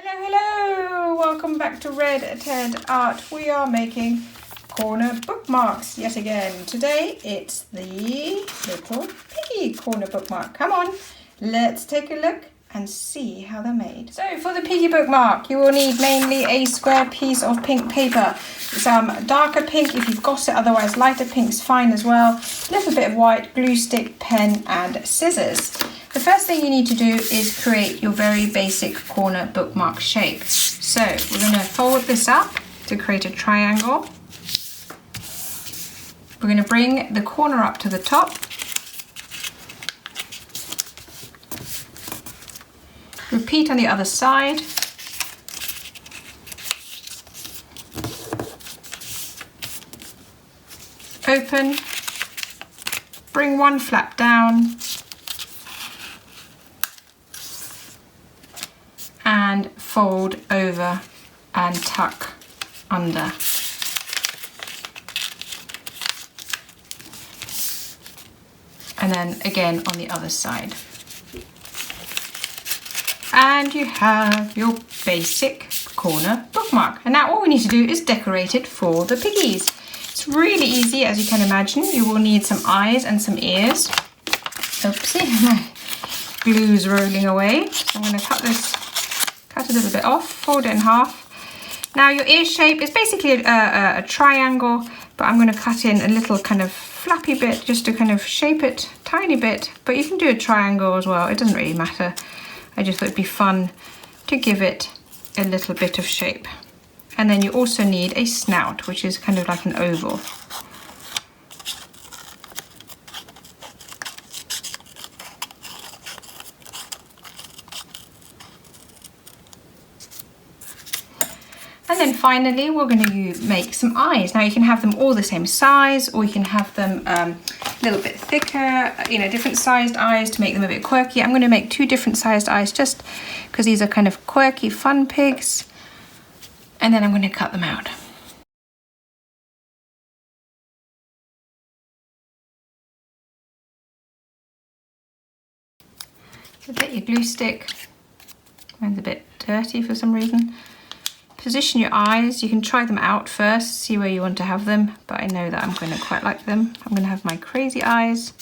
Hello, hello! Welcome back to Red Ted Art. We are making corner bookmarks yet again. Today it's the little Piggy corner bookmark. Come on, let's take a look and see how they're made. So for the Piggy bookmark, you will need mainly a square piece of pink paper. Some darker pink if you've got it, otherwise lighter pink's fine as well. A little bit of white, glue stick, pen and scissors. The first thing you need to do is create your very basic corner bookmark shape. So we're going to fold this up to create a triangle. We're going to bring the corner up to the top. Repeat on the other side. Open. Bring one flap down. And fold over and tuck under. And then again on the other side. And you have your basic corner bookmark. And now all we need to do is decorate it for the piggies. It's really easy, as you can imagine. You will need some eyes and some ears. Oopsie, my glue's rolling away. So I'm going to cut a little bit off, fold it in half. Now your ear shape is basically a triangle, but I'm going to cut in a little kind of flappy bit just to kind of shape it tiny bit, but you can do a triangle as well, it doesn't really matter. I just thought it'd be fun to give it a little bit of shape. And then you also need a snout, which is kind of like an oval. And then finally, we're going to make some eyes. Now you can have them all the same size, or you can have them a little bit thicker, different sized eyes to make them a bit quirky. I'm going to make two different sized eyes just because these are kind of quirky, fun pigs. And then I'm going to cut them out. So get your glue stick. Mine's a bit dirty for some reason. Position your eyes. You can try them out first, see where you want to have them, but I know that I'm going to quite like them. I'm going to have my crazy eyes.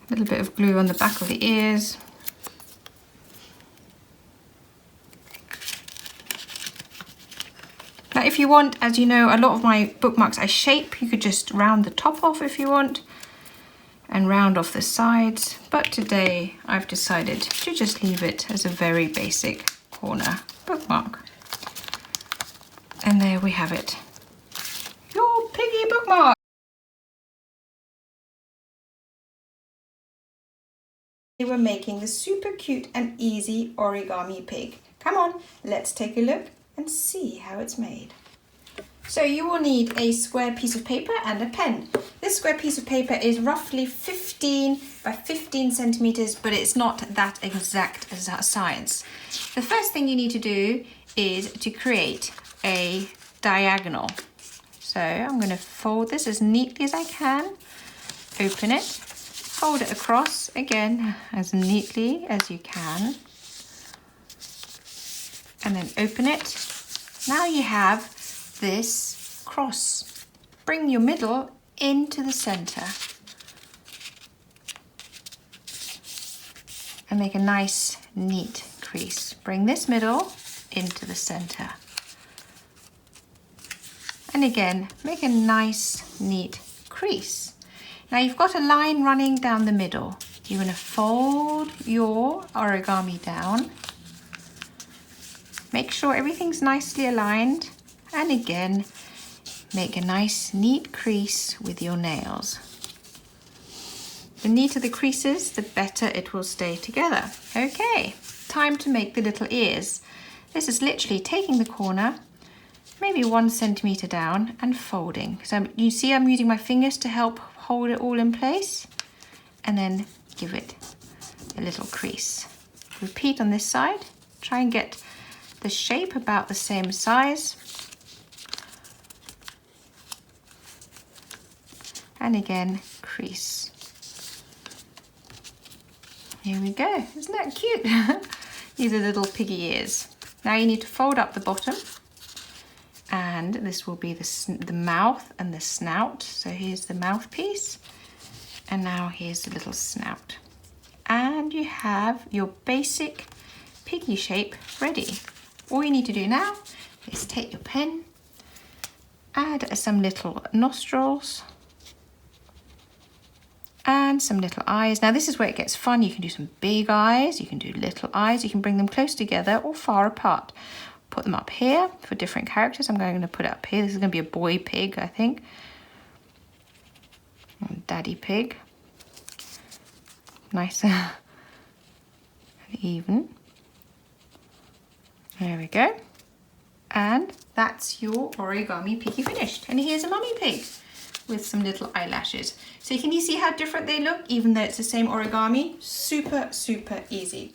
A little bit of glue on the back of the ears. Now if you want, as you know, a lot of my bookmarks I shape. You could just round the top off if you want, and round off the sides, but today I've decided to just leave it as a very basic corner bookmark. And there we have it, your Piggy bookmark. We're making the super cute and easy origami pig. Come on, let's take a look and see how it's made. So you will need a square piece of paper and a pen. This square piece of paper is roughly 15 by 15 centimeters, but it's not that exact as a science. The first thing you need to do is to create a diagonal. So I'm going to fold this as neatly as I can, open it, fold it across again as neatly as you can, and then open it. Now you have this cross. Bring your middle into the center and make a nice neat crease. Bring this middle into the center and again make a nice neat crease. Now you've got a line running down the middle. You're going to fold your origami down, make sure everything's nicely aligned, and again make a nice neat crease with your nails. The neater the creases, the better it will stay together. Okay, time to make the little ears. This is literally taking the corner, maybe 1 centimeter down, and folding. So you see I'm using my fingers to help hold it all in place, and then give it a little crease. Repeat on this side. Try and get the shape about the same size. and again crease. Here we go. Isn't that cute? These are little piggy ears. Now you need to fold up the bottom, and this will be the mouth and the snout. So here's the mouthpiece, and now here's the little snout. And you have your basic piggy shape ready. All you need to do now is take your pen, add some little nostrils and some little eyes. Now this is where it gets fun. You can do some big eyes, you can do little eyes, you can bring them close together or far apart. Put them up here for different characters. I'm going to put it up here. This is going to be a boy pig, I think. And daddy pig. Nice and even. There we go. And that's your origami piggy finished. And here's a mummy pig with some little eyelashes. So can you see how different they look, even though it's the same origami? Super, super easy.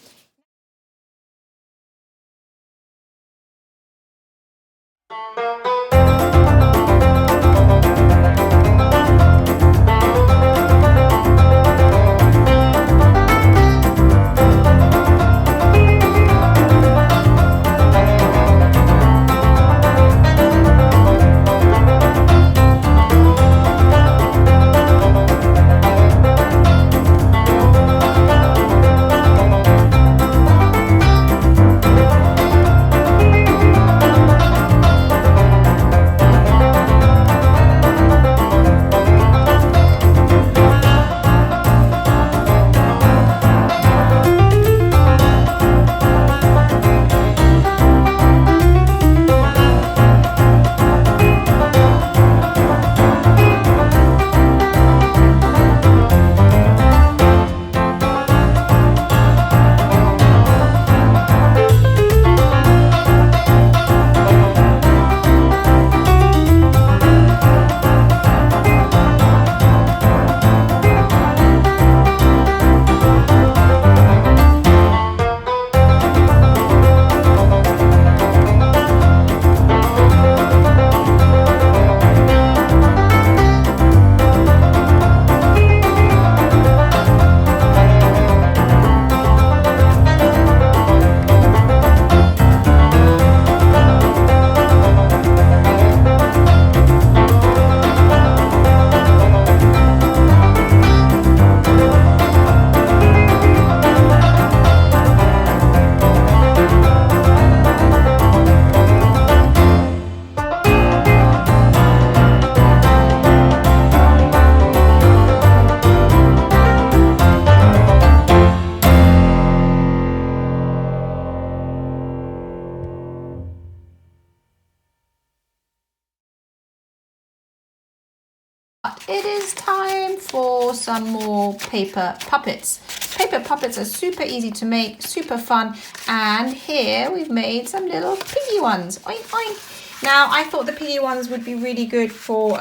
It is time for some more paper puppets. Paper puppets are super easy to make, super fun, and here we've made some little piggy ones. Oink, oink. Now, I thought the piggy ones would be really good for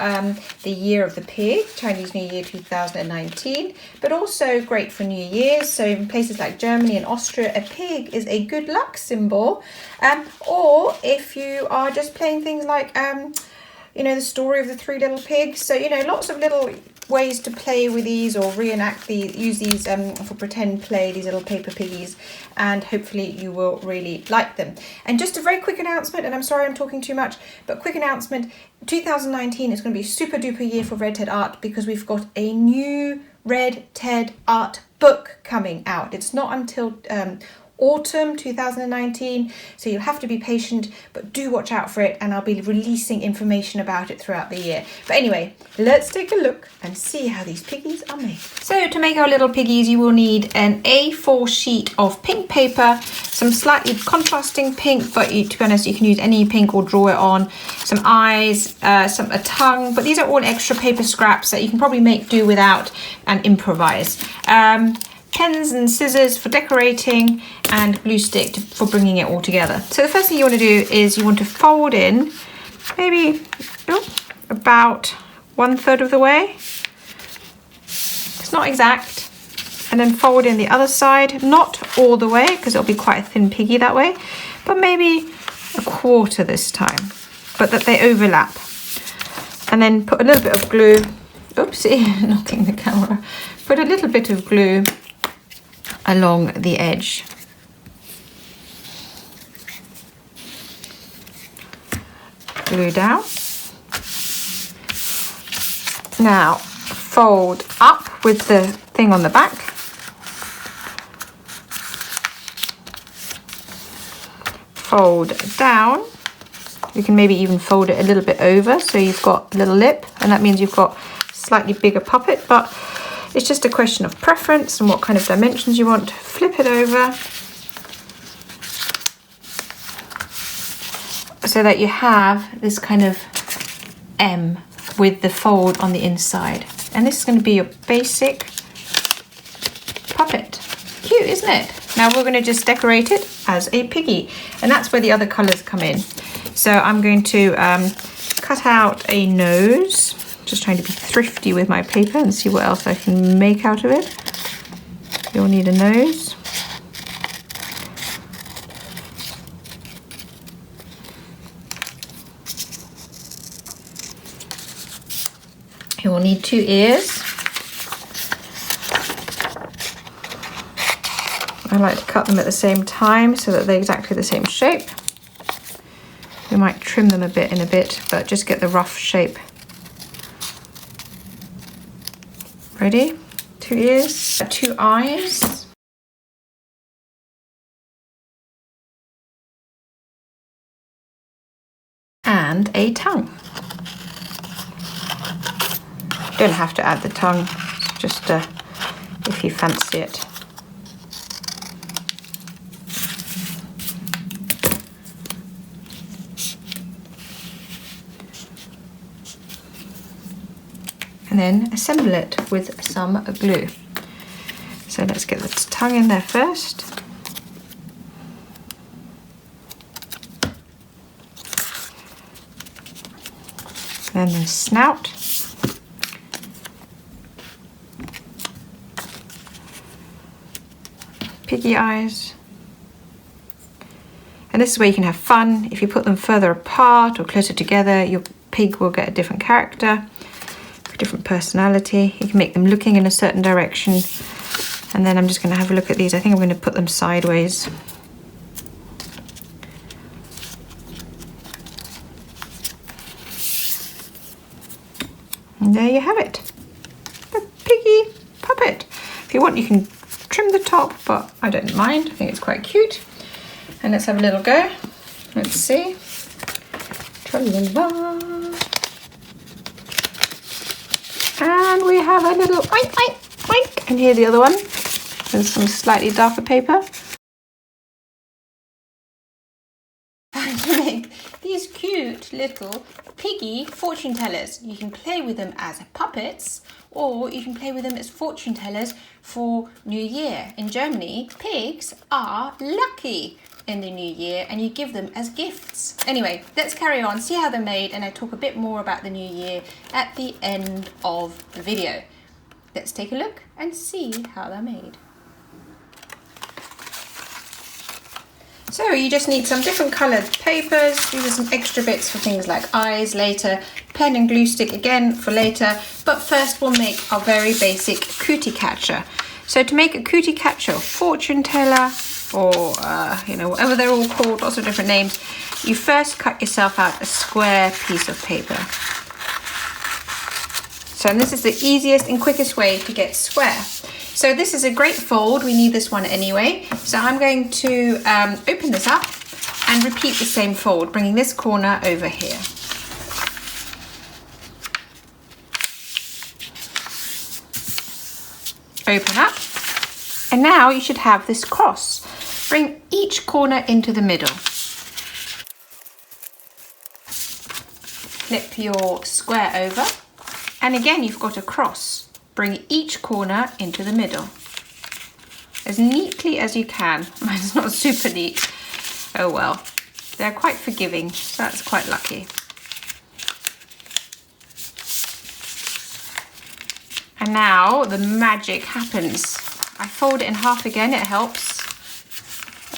the Year of the Pig, Chinese New Year 2019, but also great for New Year's. So in places like Germany and Austria, a pig is a good luck symbol. Or if you are just playing things like you know, the story of the three little pigs. So, you know, lots of little ways to play with these or reenact these, use these for pretend play, these little paper piggies, and hopefully you will really like them. And just a very quick announcement, and I'm sorry I'm talking too much, but quick announcement, 2019 is going to be a super duper year for Red Ted Art because we've got a new Red Ted Art book coming out. It's not until autumn 2019, so you'll have to be patient, but do watch out for it, and I'll be releasing information about it throughout the year. But anyway, let's take a look and see how these piggies are made. So to make our little piggies, you will need an A4 sheet of pink paper, some slightly contrasting pink, but to be honest, you can use any pink or draw it on, some eyes, a tongue, but these are all extra paper scraps that you can probably make do without and improvise. Pens and scissors for decorating, and glue stick for bringing it all together. So the first thing you want to do is you want to fold in maybe about 1/3 of the way. It's not exact. And then fold in the other side, not all the way because it'll be quite a thin piggy that way, but maybe 1/4 this time, but that they overlap. And then put a little bit of glue oopsie, knocking the camera. Put a little bit of glue along the edge. Glue down. Now fold up with the thing on the back. Fold down. You can maybe even fold it a little bit over so you've got a little lip, and that means you've got a slightly bigger puppet, but it's just a question of preference and what kind of dimensions you want. Flip it over so that you have this kind of M with the fold on the inside. And this is going to be your basic puppet. Cute, isn't it? Now we're going to just decorate it as a piggy, and that's where the other colours come in. So I'm going to cut out a nose, just trying to be thrifty with my paper and see what else I can make out of it. You'll need a nose. You will need 2 ears. I like to cut them at the same time so that they're exactly the same shape. We might trim them a bit in a bit, but just get the rough shape. Ready? 2 ears, 2 eyes. And a tongue. You don't have to add the tongue, just if you fancy it. And then assemble it with some glue. So let's get the tongue in there first. Then the snout. Piggy eyes. And this is where you can have fun. If you put them further apart or closer together, your pig will get a different character, a different personality. You can make them looking in a certain direction. And then I'm just going to have a look at these. I think I'm going to put them sideways. And there you have it. The piggy puppet. If you want, you can trim the top, but I don't mind. I think it's quite cute. And let's have a little go. Let's see. Tra-la-la. And we have a little oink, oink, oink. And here's the other one. There's some slightly darker paper. To make these cute little piggy fortune tellers. You can play with them as puppets, or you can play with them as fortune tellers for New Year. In Germany, pigs are lucky in the new year, and you give them as gifts. Anyway, let's carry on, see how they're made, and I talk a bit more about the new year at the end of the video. Let's take a look and see how they're made. So you just need some different coloured papers. These are some extra bits for things like eyes later, pen and glue stick again for later, but first we'll make our very basic cootie catcher. So to make a cootie catcher, fortune teller, or whatever they're all called, lots of different names, you first cut yourself out a square piece of paper. So and this is the easiest and quickest way to get square. So this is a great fold, we need this one anyway. So I'm going to open this up and repeat the same fold, bringing this corner over here. Open up, and now you should have this cross. Bring each corner into the middle. Flip your square over, and again you've got a cross. Bring each corner into the middle. As neatly as you can. It's not super neat. Oh well. They're quite forgiving, so that's quite lucky. And now the magic happens. I fold it in half again, it helps.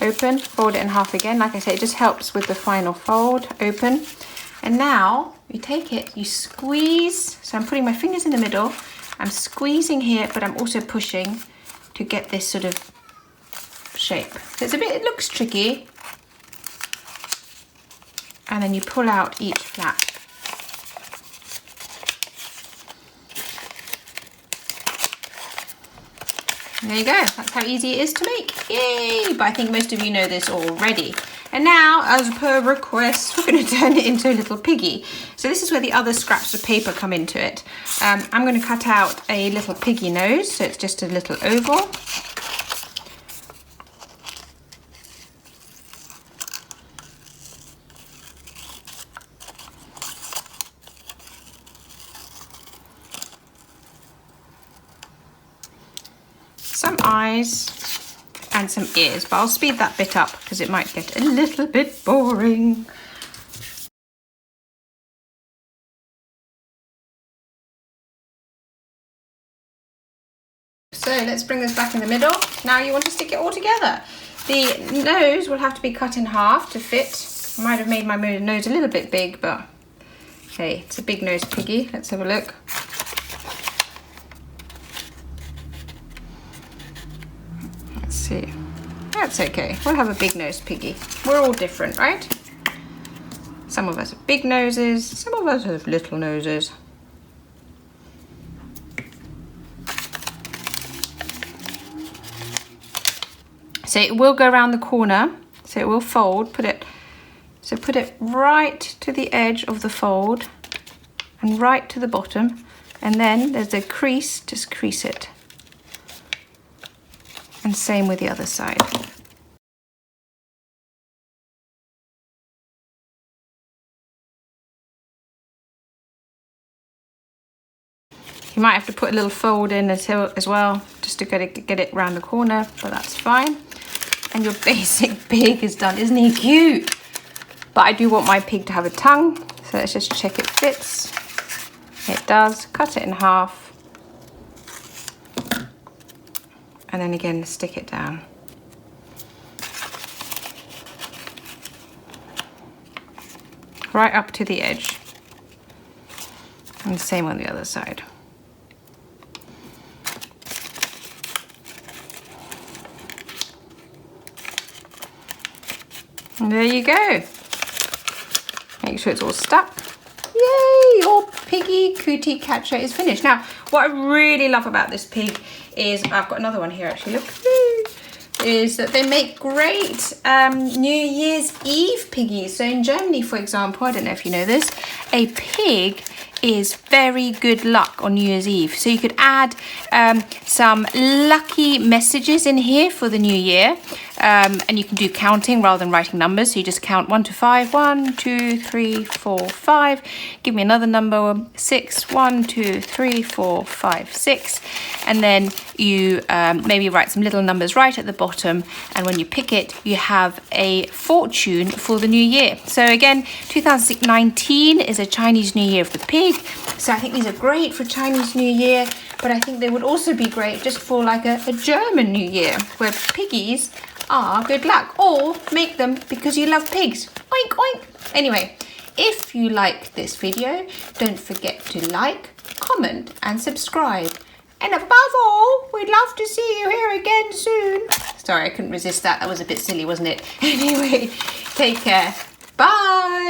Open, fold it in half again. Like I say, it just helps with the final fold. Open. And now you take it, you squeeze. So I'm putting my fingers in the middle. I'm squeezing here, but I'm also pushing to get this sort of shape. So it's a bit, it looks tricky. And then you pull out each flap. There you go, that's how easy it is to make. Yay! But I think most of you know this already. And now, as per request, we're going to turn it into a little piggy. So this is where the other scraps of paper come into it. I'm going to cut out a little piggy nose, so it's just a little oval. Some eyes and some ears, but I'll speed that bit up because it might get a little bit boring. So let's bring this back in the middle. Now you want to stick it all together. The nose will have to be cut in half to fit. I might have made my nose a little bit big, but hey, it's a big nose piggy. Let's have a look. Let's see. That's okay. We'll have a big nose piggy. We're all different, right? Some of us have big noses, some of us have little noses. So it will go around the corner, so it will fold, put it right to the edge of the fold and right to the bottom, and then there's a crease, just crease it. And same with the other side. You might have to put a little fold in as well, just to get it around the corner, but that's fine. And your basic pig is done. Isn't he cute? But I do want my pig to have a tongue, so let's just check it fits. It does. Cut it in half. And then again, stick it down. Right up to the edge. And the same on the other side. And there you go. Make sure it's all stuck. Yay! Your piggy cootie catcher is finished. Now, what I really love about this pig is, I've got another one here actually, look, is that they make great New Year's Eve piggies. So in Germany, for example, I don't know if you know this, a pig is very good luck on New Year's Eve. So you could add some lucky messages in here for the new year. And you can do counting rather than writing numbers. So you just count 1 to 5. 1, 2, 3, 4, 5. Give me another number. 6. 1, 2, 3, 4, 5, 6. And then you maybe write some little numbers right at the bottom. And when you pick it, you have a fortune for the new year. So again, 2019 is a Chinese New Year of the pig. So I think these are great for Chinese New Year. But I think they would also be great just for like a German New Year, where piggies are good luck, or make them because you love pigs. Oink, oink. Anyway, if you like this video, don't forget to like, comment and subscribe. And above all, we'd love to see you here again soon. Sorry, I couldn't resist that. That was a bit silly, wasn't it? Anyway, take care. Bye.